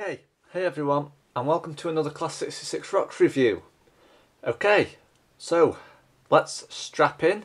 Okay, hey everyone, and welcome to another Class 66 Rocks review. Okay, so let's strap in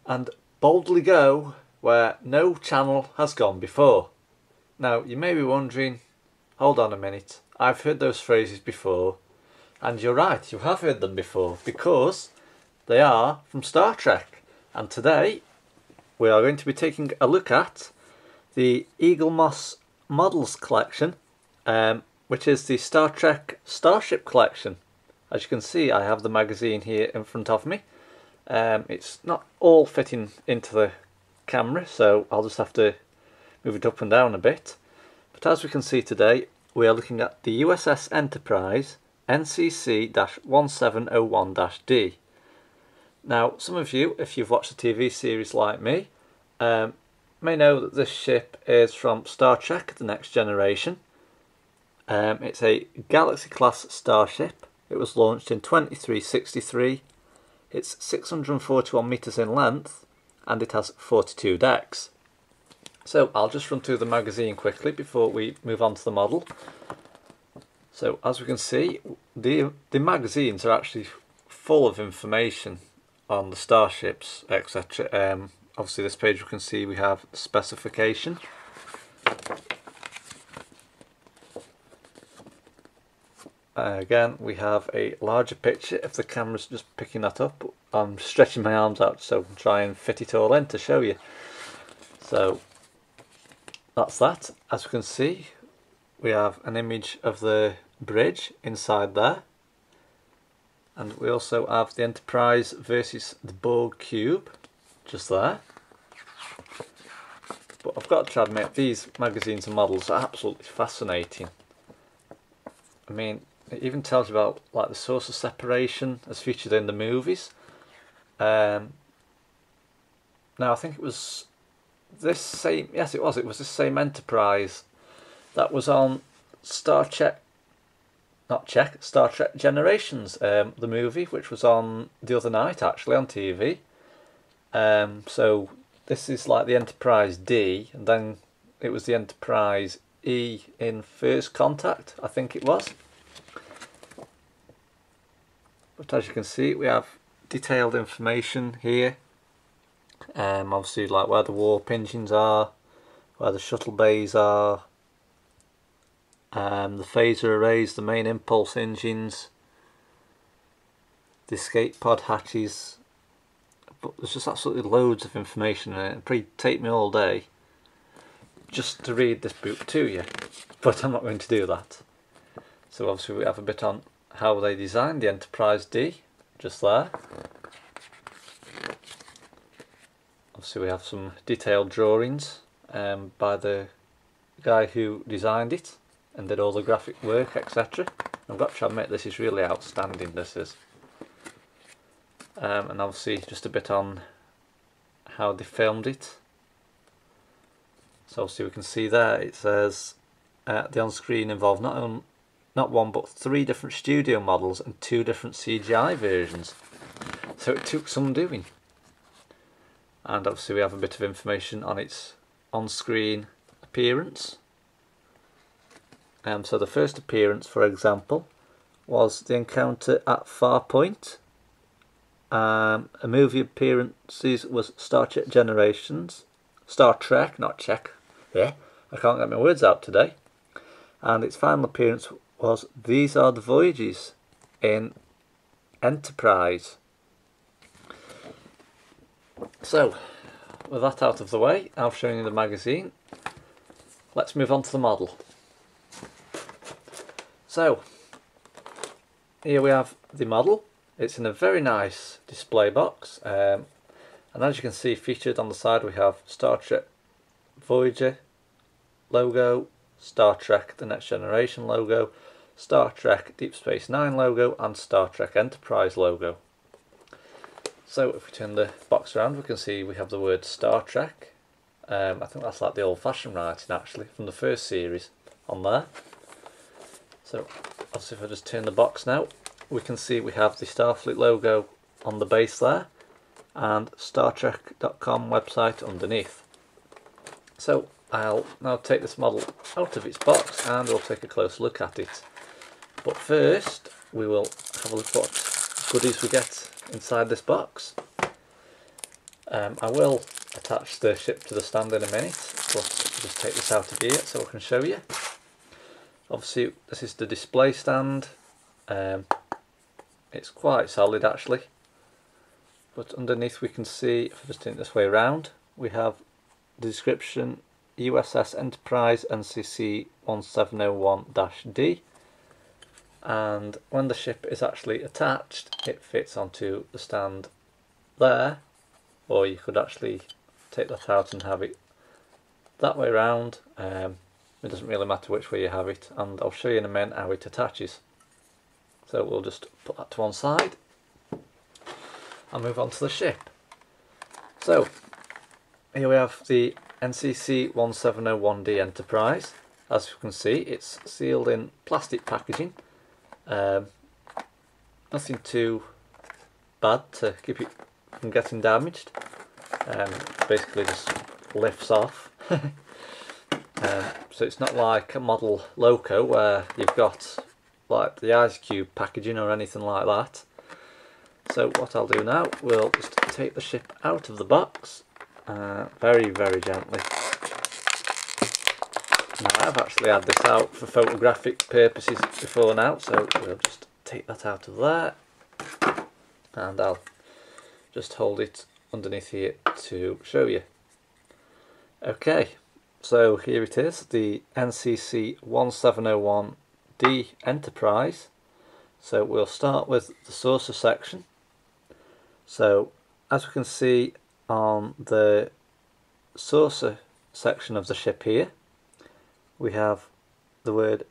and boldly go where no channel has gone before. Now, you may be wondering, hold on a minute, I've heard those phrases before, and you're right, you have heard them before, because they are from Star Trek, and today we are going to be taking a look at the Eaglemoss Models collection, which is the Star Trek Starship collection. As you can see, I have the magazine here in front of me. It's not all fitting into the camera, so I'll just have to move it up and down a bit. But as we can see today, we are looking at the USS Enterprise NCC-1701-D. Now, some of you, if you've watched the TV series like me, may know that this ship is from Star Trek The Next Generation. It's a Galaxy-class starship. It was launched in 2363. It's 641 metres in length, and it has 42 decks. So I'll just run through the magazine quickly before we move on to the model. So as we can see, the magazines are actually full of information on the starships, etc. Obviously this page we can see we have the specification. Again, we have a larger picture if the camera's just picking that up. I'm stretching my arms out so I can try and fit it all in to show you. So that's that. As we can see, we have an image of the bridge inside there. And we also have the Enterprise versus the Borg cube just there. But I've got to admit, these magazines and models are absolutely fascinating. I mean, it even tells you about like the source of separation as featured in the movies. Now I think it was this same, yes it was this same Enterprise that was on Star Trek Generations, the movie, which was on the other night actually on TV. So this is like the Enterprise D, and then it was the Enterprise E in First Contact, I think it was. But as you can see, we have detailed information here. Obviously, like where the warp engines are, where the shuttle bays are, the phaser arrays, the main impulse engines, the escape pod hatches. But there's just absolutely loads of information in it. It'd probably take me all day just to read this book to you, but I'm not going to do that. So obviously we have a bit on how they designed the Enterprise D, just there. Obviously we have some detailed drawings by the guy who designed it and did all the graphic work, etc. I've got to admit, this is really outstanding, this is. And obviously just a bit on how they filmed it. So obviously we can see there it says the on-screen involved not one but 3 different studio models and 2 different CGI versions. So it took some doing. And obviously we have a bit of information on its on-screen appearance. So the first appearance, for example, was the encounter at Farpoint. A movie appearances was Star Trek Generations, Star Trek, not Czech. Yeah, I can't get my words out today. And its final appearance was These Are the Voyages in Enterprise. So, with that out of the way, I've shown you the magazine. Let's move on to the model. So, here we have the model. It's in a very nice display box, and as you can see, featured on the side we have Star Trek Voyager logo, Star Trek The Next Generation logo, Star Trek Deep Space Nine logo, and Star Trek Enterprise logo. So if we turn the box around, we can see we have the word Star Trek. I think that's like the old-fashioned writing actually from the first series on there. So obviously if I just turn the box now, we can see we have the Starfleet logo on the base there and StarTrek.com website underneath. So I'll now take this model out of its box and we'll take a closer look at it. But first we will have a look what goodies we get inside this box. I will attach the ship to the stand in a minute, but I'll just take this out of here so I can show you. Obviously this is the display stand. It's quite solid actually, but underneath we can see, if I just turn it this way around, we have the description USS Enterprise NCC-1701-D, and when the ship is actually attached it fits onto the stand there, or you could actually take that out and have it that way around. It doesn't really matter which way you have it, and I'll show you in a minute how it attaches. So we'll just put that to one side and move on to the ship. So here we have the NCC-1701-D Enterprise. As you can see, it's sealed in plastic packaging. Nothing too bad to keep it from getting damaged. Basically just lifts off. So it's not like a model Loco where you've got like the ice cube packaging or anything like that. So what I'll do now, we'll just take the ship out of the box very gently. Now I've actually had this out for photographic purposes before now, so we'll just take that out of there and I'll just hold it underneath here to show you. Okay, so here it is, the NCC-1701-D Enterprise. So we'll start with the saucer section. So as we can see on the saucer section of the ship here, we have the word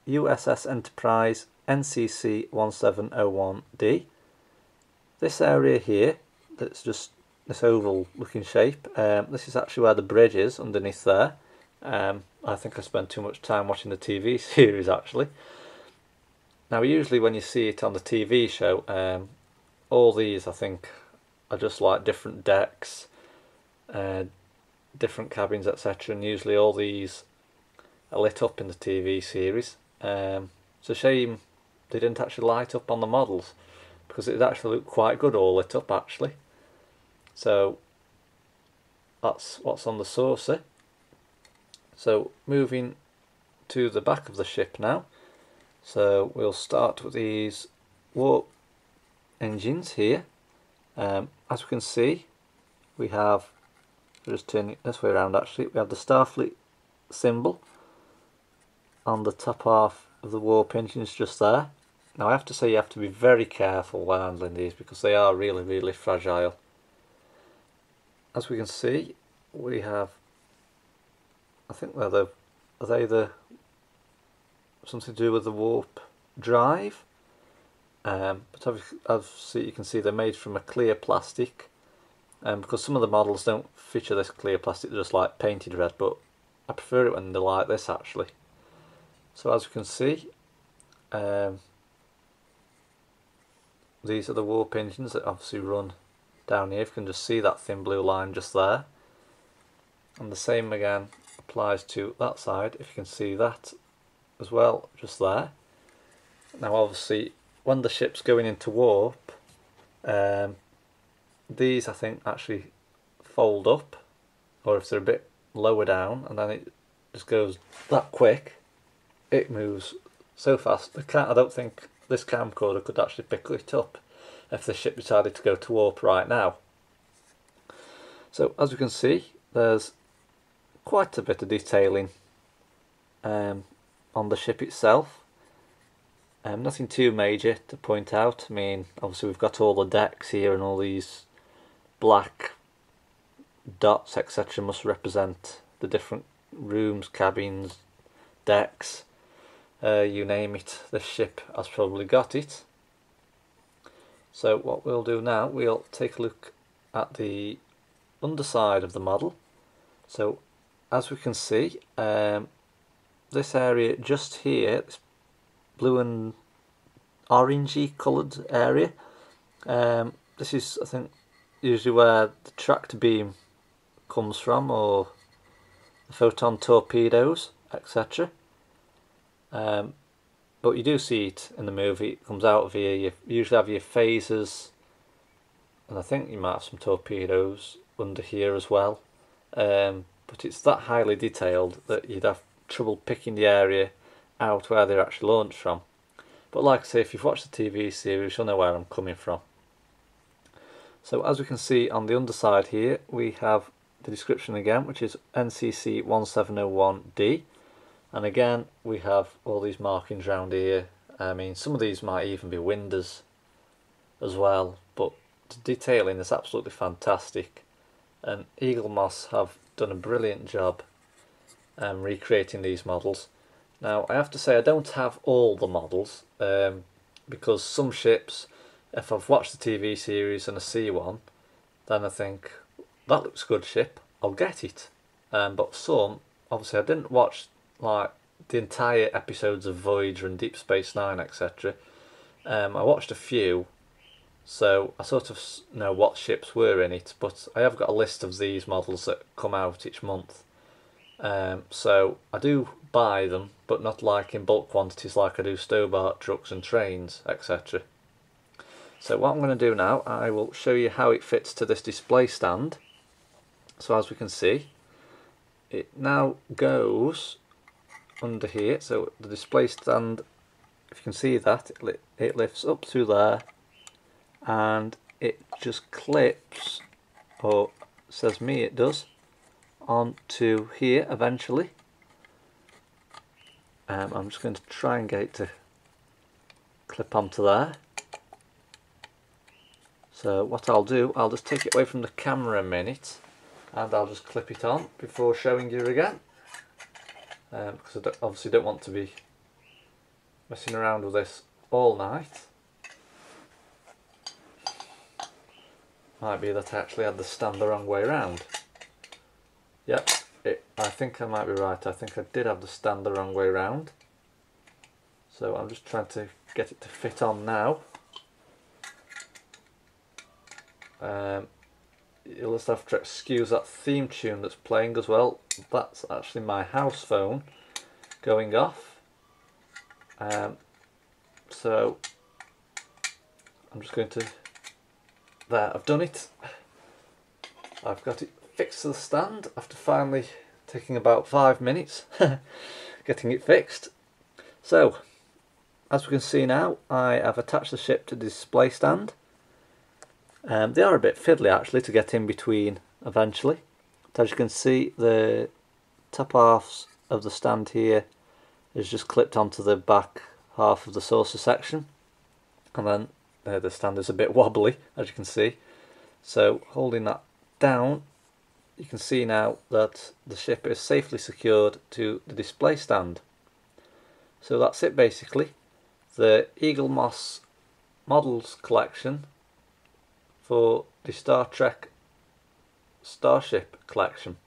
USS Enterprise NCC-1701-D. This area here, that's just this oval looking shape, this is actually where the bridge is underneath there. I think I spent too much time watching the TV series actually. Now usually when you see it on the TV show, all these I think are just like different decks, different cabins, etc, and usually all these are lit up in the TV series. It's a shame they didn't actually light up on the models, because it actually looked quite good all lit up actually. So that's what's on the saucer. So moving to the back of the ship now. So we'll start with these warp engines here. As we can see, we have, I'll just turn it this way around actually, we have the Starfleet symbol on the top half of the warp engines just there. Now I have to say you have to be very careful when handling these because they are really fragile. As we can see, we have, I think are they the something to do with the warp drive, but obviously you can see they're made from a clear plastic, because some of the models don't feature this clear plastic, they're just like painted red, but I prefer it when they're like this actually. So as you can see, these are the warp engines that obviously run down here. You can just see that thin blue line just there, and the same again applies to that side, if you can see that as well just there. Now obviously when the ship's going into warp, these I think actually fold up, or if they're a bit lower down, and then it just goes that quick, it moves so fast. I don't think this camcorder could actually pick it up if the ship decided to go to warp right now. So as you can see, there's quite a bit of detailing on the ship itself. Nothing too major to point out. I mean, obviously we've got all the decks here, and all these black dots etc must represent the different rooms, cabins, decks, you name it, this ship has probably got it. So what we'll do now, we'll take a look at the underside of the model. So as we can see, this area just here, this blue and orangey coloured area, this is I think usually where the tractor beam comes from, or the photon torpedoes, etc. But you do see it in the movie. It comes out of here. You usually have your phasers, and I think you might have some torpedoes under here as well. But it's that highly detailed that you'd have trouble picking the area out where they're actually launched from. But like I say, if you've watched the TV series, you'll know where I'm coming from. So as we can see on the underside here, we have the description again, which is NCC-1701-D. And again, we have all these markings around here. I mean, some of these might even be windows as well, but the detailing is absolutely fantastic. And Eaglemoss have done a brilliant job recreating these models. Now, I have to say I don't have all the models, because some ships, if I've watched the TV series and I see one, then I think, that looks good ship, I'll get it. But some, obviously I didn't watch like the entire episodes of Voyager and Deep Space Nine, etc. I watched a few, so I sort of know what ships were in it, but I have got a list of these models that come out each month. So I do buy them, but not like in bulk quantities like I do Stobart trucks and trains, etc. So what I'm going to do now, I will show you how it fits to this display stand. So as we can see, it now goes under here. So the display stand, if you can see that, it lifts up to there, and it just clips, or says me it does, onto here eventually. I'm just going to try and get it to clip onto there. So what I'll do, I'll just take it away from the camera a minute, and I'll just clip it on before showing you again, because I obviously don't want to be messing around with this all night. Might be that I actually had the stand the wrong way around. Yep, I think I might be right. I think I did have the stand the wrong way around. So I'm just trying to get it to fit on now. You'll just have to excuse that theme tune that's playing as well. That's actually my house phone going off. So I'm just going to, there, I've done it. I've got it fixed to the stand after finally taking about 5 minutes getting it fixed. So as we can see now, I have attached the ship to the display stand. They are a bit fiddly actually to get in between eventually. But as you can see, the top halves of the stand here is just clipped onto the back half of the saucer section, and then the stand is a bit wobbly, as you can see. So holding that down, you can see now that the ship is safely secured to the display stand. So that's it basically. The Eaglemoss models collection for the Star Trek Starship collection.